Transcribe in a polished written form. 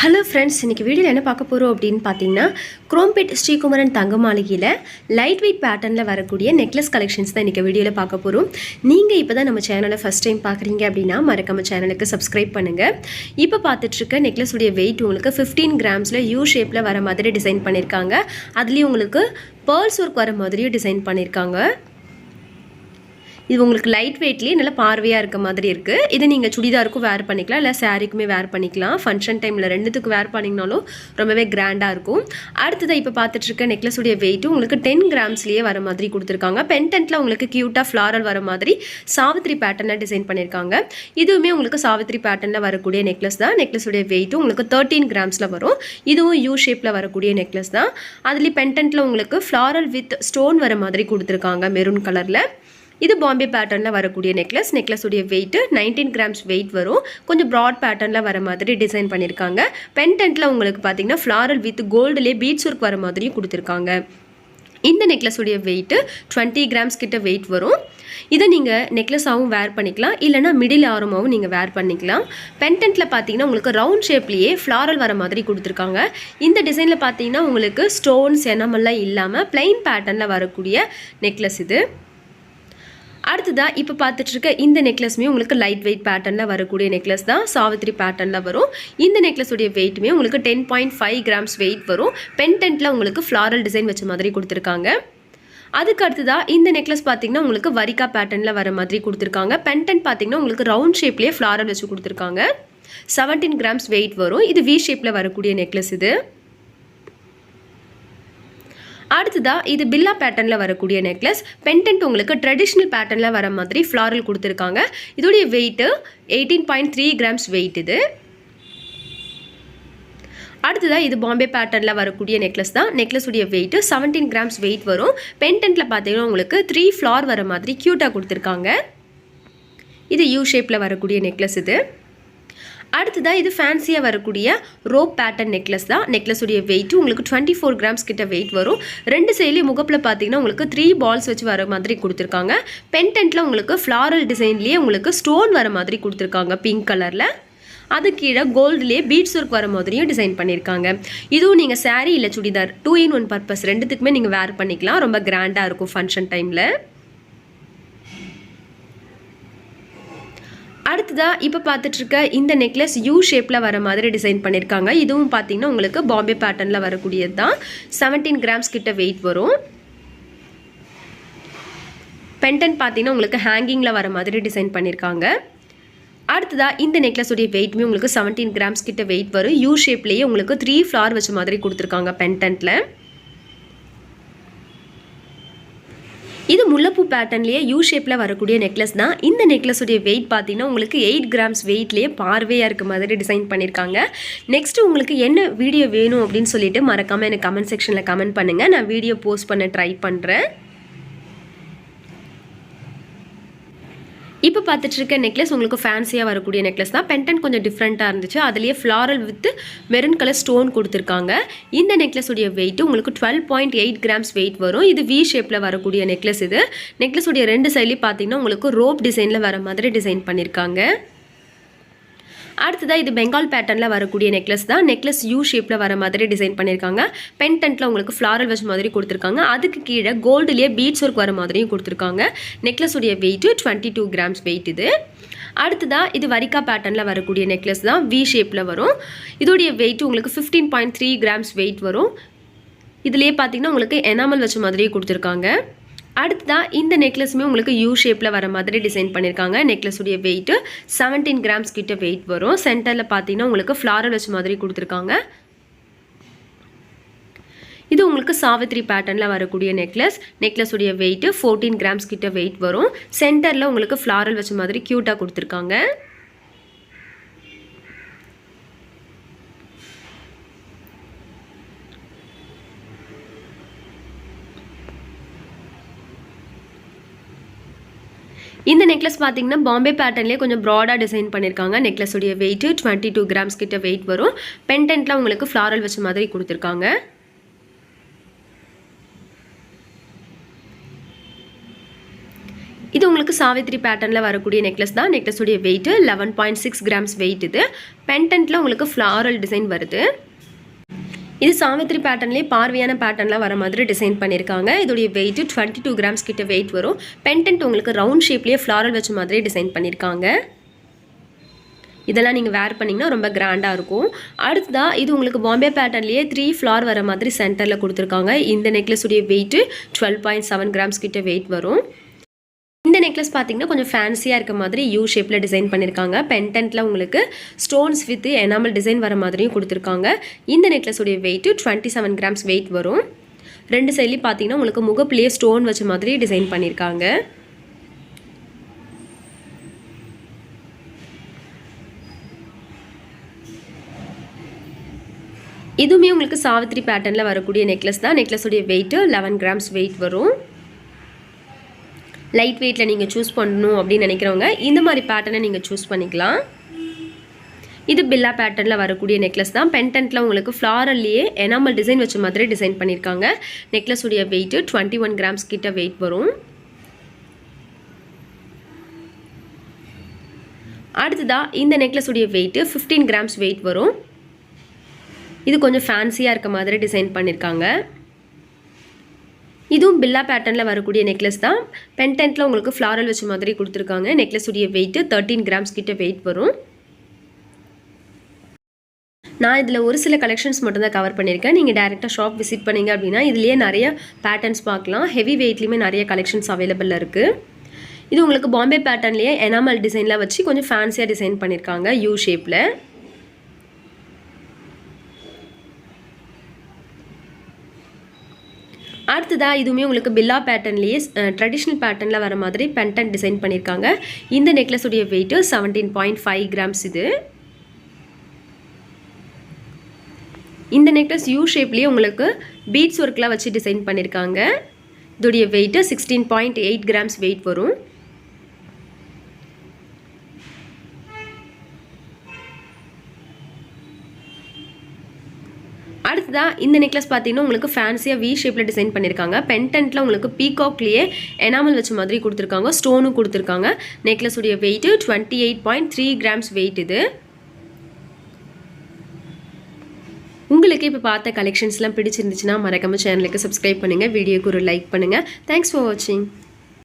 Hello friends, இன்றைக்கி வீடியோவில் என்ன பார்க்க போகிறோம் அப்படின்னு பார்த்தீங்கன்னா, குரோம்பேட் ஸ்ரீகுமரன் தங்க மாளிகையில் லைட் வெயிட் பேட்டர்னில் வரக்கூடிய நெக்லஸ் கலெக்ஷன்ஸ் தான் இன்றைக்கி வீடியோவில் பார்க்க போகிறோம். நீங்கள் இப்போ தான் நம்ம சேனலை ஃபஸ்ட் டைம் பார்க்குறீங்க அப்படின்னா மறக்காம சேனலுக்கு சப்ஸ்கிரைப் பண்ணுங்கள். இப்போ பார்த்துட்ருக்க நெக்லஸுடைய வெயிட் உங்களுக்கு 15 கிராம்ஸில் யூ ஷேப்பில் வர மாதிரி டிசைன் பண்ணியிருக்காங்க. அதுலேயும் உங்களுக்கு பேர்ல்ஸ் ஒர்க் வர மாதிரியும் டிசைன் பண்ணியிருக்காங்க. இது உங்களுக்கு லைட் வெயிட்லேயே நல்லா பார்வையாக இருக்க மாதிரி இருக்குது. இதை நீங்கள் சுடிதாருக்கும் வேர் பண்ணிக்கலாம், இல்லை சாரீக்குமே வேர் பண்ணிக்கலாம். ஃபங்க்ஷன் டைமில் ரெண்டுத்துக்கு வேர் பண்ணிங்கனாலும் ரொம்பவே கிராண்டாக இருக்கும். அடுத்ததாக இப்போ பார்த்துட்ருக்க நெக்லஸுடைய வெயிட்டு உங்களுக்கு 10 கிராம்ஸ்லேயே வர மாதிரி கொடுத்துருக்காங்க. பென்டென்ட்டில் உங்களுக்கு க்யூட்டாக ஃப்ளாரல் வர மாதிரி சாவித்ரி பேட்டர்னில் டிசைன் பண்ணியிருக்காங்க. இதுவுமே உங்களுக்கு சாவித்ரி பேட்டர்னில் வரக்கூடிய நெக்லஸ் தான். நெக்லஸுடைய வெயிட்டு உங்களுக்கு 13 கிராம்ஸில் வரும். இதுவும் யூ ஷேப்பில் வரக்கூடிய நெக்லஸ் தான். அதுலேயும் பென்டென்ட்டில் உங்களுக்கு ஃப்ளாரல் வித் ஸ்டோன் வர மாதிரி கொடுத்துருக்காங்க மெரூன் கலரில். இது பாம்பே பேட்டர்னில் வரக்கூடிய நெக்லஸ். நெக்லஸுடைய வெயிட்டு 19 கிராம்ஸ் வெயிட் வரும். கொஞ்சம் ப்ராட் பேட்டர்னில் வர மாதிரி டிசைன் பண்ணியிருக்காங்க. பென்டென்ட்டில் உங்களுக்கு பார்த்தீங்கன்னா ஃப்ளாரல் வித் கோல்டுலேயே பீட்ஸ் ஒர்க் வர மாதிரியும் கொடுத்துருக்காங்க. இந்த நெக்லஸுடைய வெயிட்டு 20 கிராம்ஸ் கிட்ட வெயிட் வரும். இதை நீங்கள் நெக்லஸாகவும் வேர் பண்ணிக்கலாம், இல்லைனா மிடில் ஆரமாகவும் நீங்கள் வேர் பண்ணிக்கலாம். பென்டென்ட்டில் பார்த்தீங்கன்னா உங்களுக்கு ரவுண்ட் ஷேப்லேயே ஃப்ளாரல் வர மாதிரி கொடுத்துருக்காங்க. இந்த டிசைனில் பார்த்தீங்கன்னா உங்களுக்கு ஸ்டோன்ஸ் எனாமெல்லாம் இல்லாமல் பிளைன் பேட்டர்னில் வரக்கூடிய நெக்லஸ் இது. அடுத்ததாக இப்போ பார்த்துட்ருக்க இந்த நெக்லஸுமே உங்களுக்கு லைட் வெயிட் பேட்டர்னில் வரக்கூடிய நெக்லஸ் தான். சாவித்ரி பேட்டர்னில் வரும். இந்த நெக்லஸுடைய வெயிட்டுமே உங்களுக்கு 10.5 கிராம்ஸ் வெயிட் வரும். பென்டென்ட்டில் உங்களுக்கு ஃப்ளாரல் டிசைன் வச்ச மாதிரி கொடுத்துருக்காங்க. அதுக்கு அடுத்ததாக இந்த நெக்லஸ் பார்த்தீங்கன்னா உங்களுக்கு வரிக்கா பேட்டர்னில் வர மாதிரி கொடுத்துருக்காங்க. பென்டென்ட் பார்த்தீங்கன்னா உங்களுக்கு ரவுண்ட் ஷேப்லேயே ஃப்ளாரல் வச்சு கொடுத்துருக்காங்க. 17 கிராம்ஸ் வெயிட் வரும். இது வி ஷேப்பில் வரக்கூடிய நெக்லஸ் இது. அடுத்ததாக இது பில்லா பேட்டர்னில் வரக்கூடிய நெக்லஸ். பென்டென்ட் உங்களுக்கு ட்ரெடிஷ்னல் பேட்டர்னில் வர மாதிரி ஃப்ளாரல் கொடுத்துருக்காங்க. இதோடைய வெயிட்டு 18.3 கிராம்ஸ் வெயிட் இது. அடுத்ததாக இது பாம்பே பேட்டர்னில் வரக்கூடிய நெக்லஸ் தான். நெக்லஸுடைய வெயிட்டு 17 கிராம்ஸ் வெயிட் வரும். பென்டென்ட்டில் பார்த்தீங்கன்னா உங்களுக்கு 3 ஃப்ளார் வர மாதிரி க்யூட்டாக கொடுத்துருக்காங்க. இது யூ ஷேப்பில் வரக்கூடிய நெக்லஸ் இது. அடுத்ததாக இது ஃபேன்சியாக வரக்கூடிய ரோப் பேட்டர்ன் நெக்லஸ் தான். நெக்லஸுடைய வெயிட்டு உங்களுக்கு 24 கிராம்ஸ் கிட்ட வெயிட் வரும். ரெண்டு சைட்லேயும் முகப்பில் பார்த்தீங்கன்னா உங்களுக்கு 3 பால்ஸ் வச்சு வர மாதிரி கொடுத்துருக்காங்க. பென்டென்ட்டில் உங்களுக்கு ஃப்ளாரல் டிசைன்லேயே உங்களுக்கு ஸ்டோன் வர மாதிரி கொடுத்துருக்காங்க பிங்க் கலரில். அது கீழே கோல்டுலேயே பீட்ஸ் ஒர்க் வர மாதிரியும் டிசைன் பண்ணியிருக்காங்க. இதுவும் நீங்கள் சாரீ இல்லை சுடிதார் 2 in 1 பர்பஸ் ரெண்டுத்துக்குமே நீங்கள் வேர் பண்ணிக்கலாம். ரொம்ப கிராண்டாக இருக்கும் ஃபங்க்ஷன் டைமில். அடுத்ததாக இப்போ பார்த்துட்ருக்க இந்த நெக்லஸ் யூ ஷேப்பில் வர மாதிரி டிசைன் பண்ணியிருக்காங்க. இதுவும் பார்த்தீங்கன்னா உங்களுக்கு பாம்பே பேட்டர்னில் வரக்கூடியது தான். 17 கிராம்ஸ் கிட்ட வெயிட் வரும். பென்டென்ட் பார்த்தீங்கன்னா உங்களுக்கு ஹேங்கிங்கில் வர மாதிரி டிசைன் பண்ணியிருக்காங்க. அடுத்ததாக இந்த நெக்லஸுடைய வெயிட்டுமே உங்களுக்கு 17 கிராம்ஸ் கிட்ட வெயிட் வரும். யூ ஷேப்லேயே உங்களுக்கு 3 ஃப்ளார் வச்ச மாதிரி கொடுத்துருக்காங்க பென்டென்ட்டில். இது முல்லைப்பூ பேட்டர்ன்லேயே யூ ஷேப்பில் வரக்கூடிய நெக்லஸ் தான். இந்த நெக்லஸுடைய வெயிட் பார்த்தீங்கன்னா உங்களுக்கு 8 கிராம்ஸ் வெயிட்லேயே பார்வையாக இருக்க மாதிரி டிசைன் பண்ணியிருக்காங்க. நெக்ஸ்ட்டு உங்களுக்கு என்ன வீடியோ வேணும் அப்படின்னு சொல்லிட்டு மறக்காமல் எனக்கு கமெண்ட் செக்ஷனில் கமெண்ட் பண்ணுங்கள். நான் வீடியோ போஸ்ட் பண்ண ட்ரை பண்ணுறேன். இப்போ பார்த்துட்ருக்க நெக்லஸ் உங்களுக்கு ஃபேன்சியாக வரக்கூடிய நெக்லஸ் தான். பென்டென்ட் கொஞ்சம் டிஃப்ரெண்ட்டாக இருந்துச்சு. அதுலேயே floral with maroon colour stone கொடுத்துருக்காங்க. இந்த நெக்லஸுடைய வெயிட்டு உங்களுக்கு 12.8 கிராம்ஸ் வெயிட் வரும். இது வி ஷேப்பில் வரக்கூடிய நெக்லஸ் இது. நெக்லஸுடைய ரெண்டு சைட்லேயும் பார்த்தீங்கன்னா உங்களுக்கு ரோப் டிசைனில் வர மாதிரி டிசைன் பண்ணியிருக்காங்க. அடுத்ததாக இது பெங்கால் பேட்டர்னில் வரக்கூடிய நெக்லஸ் தான். நெக்லஸ் யூ ஷேப்பில் வர மாதிரி டிசைன் பண்ணியிருக்காங்க. பென்டென்ட்டில் உங்களுக்கு ஃப்ளாரல் வச்ச மாதிரி கொடுத்துருக்காங்க. அதுக்கு கீழே கோல்டுலேயே பீட்ஸ் ஒர்க் வர மாதிரியும் கொடுத்துருக்காங்க. நெக்லஸுடைய வெயிட்டு 22 கிராம்ஸ் வெயிட் இது. அடுத்ததாக இது வரிக்கா பேட்டர்னில் வரக்கூடிய நெக்லஸ் தான். வி ஷேப்பில் வரும். இதோடைய வெயிட்டு உங்களுக்கு 15.3 கிராம்ஸ் வெயிட் வரும். இதுலேயே பார்த்தீங்கன்னா உங்களுக்கு எனாமல் வச்ச மாதிரியே கொடுத்துருக்காங்க. அடுத்ததாக இந்த நெக்லஸுமே உங்களுக்கு யூ ஷேப்பில் வர மாதிரி டிசைன் பண்ணியிருக்காங்க. நெக்லஸுடைய வெயிட்டு 17 கிராம்ஸ் கிட்ட வெயிட் வரும். சென்டரில் பார்த்தீங்கன்னா உங்களுக்கு ஃப்ளாரல் வச்ச மாதிரி கொடுத்துருக்காங்க. இது உங்களுக்கு சாவித்ரி பேட்டர்னில் வரக்கூடிய நெக்லஸ். நெக்லஸுடைய வெயிட்டு 14 கிராம்ஸ் கிட்ட வெயிட் வரும். சென்டரில் உங்களுக்கு ஃப்ளாரல் வச்ச மாதிரி க்யூட்டாக கொடுத்துருக்காங்க. இந்த நெக்லஸ் பார்த்தீங்கன்னா பாம்பே பேட்டர்ன்லேயே கொஞ்சம் ப்ராடாக டிசைன் பண்ணியிருக்காங்க. நெக்லஸுடைய வெயிட்டு 22 கிராம்ஸ் கிட்ட வெயிட் வரும். பென்டென்ட்டில் உங்களுக்கு ஃப்ளாரல் வச்ச மாதிரி கொடுத்துருக்காங்க. இது உங்களுக்கு சாவித்ரி பேட்டர்னில் வரக்கூடிய நெக்லஸ் தான். நெக்லஸுடைய வெயிட் 11.6 கிராம்ஸ் வெயிட். இது பெண்டன்ட்டில் உங்களுக்கு ஃப்ளாரல் டிசைன் வருது. இது சாவித்ரி பேட்டர்ன்லேயே பார்வையான பேட்டர்னில் வர மாதிரி டிசைன் பண்ணியிருக்காங்க. இதோடைய வெயிட் 22 கிராம்ஸ் கிட்ட வெயிட் வரும். பெண்டன்ட் உங்களுக்கு ரவுண்ட் ஷேப்லேயே ஃப்ளாரல் வச்ச மாதிரி டிசைன் பண்ணியிருக்காங்க. இதெல்லாம் நீங்கள் வேர் பண்ணிங்கன்னா ரொம்ப கிராண்டாக இருக்கும். அடுத்ததாக இது உங்களுக்கு பாம்பே பேட்டர்ன்லேயே 3 ஃப்ளார் வர மாதிரி சென்டரில் கொடுத்துருக்காங்க. இந்த நெக்லஸுடைய வெயிட்டு 12.7 கிராம்ஸ் கிட்ட வெயிட் வரும். இந்த நெக்லஸ் பார்த்தீங்கன்னா கொஞ்சம் ஃபேன்சியாக இருக்க மாதிரி யூ ஷேப்பில் டிசைன் பண்ணியிருக்காங்க. பெண்டன்ட்டில் உங்களுக்கு ஸ்டோன்ஸ் வித் எனாமல் டிசைன் வர மாதிரியும் கொடுத்துருக்காங்க. இந்த நெக்லஸுடைய வெயிட்டு 27 கிராம்ஸ் வெயிட் வரும். ரெண்டு சைட்லேயும் பார்த்தீங்கன்னா உங்களுக்கு முகப்பிலேயே ஸ்டோன் வச்ச மாதிரி டிசைன் பண்ணியிருக்காங்க. இதுவுமே உங்களுக்கு சாவித்ரி பேட்டர்னில் வரக்கூடிய நெக்லஸ் தான். நெக்லஸுடைய வெயிட்டு 11 கிராம்ஸ் வெயிட் வரும். லைட் வெயிட்டில் நீங்கள் சூஸ் பண்ணணும் அப்படின்னு நினைக்கிறவங்க இந்த மாதிரி பேட்டர்னை நீங்கள் சூஸ் பண்ணிக்கலாம். இது பில்லா பேட்டர்னில் வரக்கூடிய நெக்லஸ் தான். பெண்டன்ட்டில் உங்களுக்கு ஃப்ளாரல்லையே எனாமல் டிசைன் வச்ச மாதிரி டிசைன் பண்ணியிருக்காங்க. நெக்லஸுடைய வெயிட்டு 21 கிராம்ஸ் கிட்ட வெயிட் வரும். அடுத்ததாக இந்த நெக்லஸுடைய வெயிட்டு 15 கிராம்ஸ் வெயிட் வரும். இது கொஞ்சம் ஃபேன்சியாக இருக்க மாதிரி டிசைன் பண்ணியிருக்காங்க. இதுவும் பில்லா பேட்டர்னில் வரக்கூடிய நெக்லஸ் தான். பெண்டன்ட்டில் உங்களுக்கு ஃப்ளாரல் வச்ச மாதிரி கொடுத்துருக்காங்க. நெக்லஸுடைய வெயிட்டு 13 கிராம்ஸ் கிட்ட வெயிட் வரும். நான் இதில் ஒரு சில கலெக்ஷன்ஸ் மட்டும்தான் கவர் பண்ணியிருக்கேன். நீங்கள் டேரெக்டாக ஷாப் விசிட் பண்ணிங்க அப்படின்னா இதுலேயே நிறைய பேட்டர்ன்ஸ் பார்க்கலாம். ஹெவி வெயிட்லேயுமே நிறைய கலெக்ஷன்ஸ் அவைலபிளாக இருக்குது. இது உங்களுக்கு பாம்பே பேட்டர்ன்லேயே எனாமல் டிசைனில் வச்சு கொஞ்சம் ஃபேன்சியாக டிசைன் பண்ணியிருக்காங்க யூ ஷேப்பில். அடுத்ததாக இதுவுமே உங்களுக்கு பில்லா பேட்டர்ன்லேயே ட்ரெடிஷ்னல் பேட்டர்னில் வர மாதிரி பெண்டன்ட் டிசைன் பண்ணியிருக்காங்க. இந்த நெக்லஸுடைய வெயிட்டு 17.5 கிராம்ஸ். இது இந்த நெக்லஸ் யூ ஷேப்லேயே உங்களுக்கு பீட்ஸ் ஒர்க்லாம் வச்சு டிசைன் பண்ணியிருக்காங்க. இதோடைய வெயிட்டு 16.8 கிராம்ஸ் வெயிட் வரும். அடுத்ததாக இந்த நெக்லஸ் பார்த்தீங்கன்னா உங்களுக்கு ஃபேன்சியாக வி ஷேப்பில் டிசைன் பண்ணியிருக்காங்க. பெண்டன்ட்டில் உங்களுக்கு பீகாக்லேயே எனாமல் வச்ச மாதிரி கொடுத்துருக்காங்க. ஸ்டோனும் கொடுத்துருக்காங்க. நெக்லஸுடைய வெயிட்டு 28.3 கிராம்ஸ் வெயிட். இது உங்களுக்கு இப்போ பார்த்த கலெக்ஷன்ஸ்லாம் பிடிச்சிருந்துச்சுன்னா மறக்காம சேனலுக்கு சப்ஸ்கிரைப் பண்ணுங்கள். வீடியோக்கு ஒரு லைக் பண்ணுங்கள். தேங்க்ஸ் ஃபார் வாட்சிங்.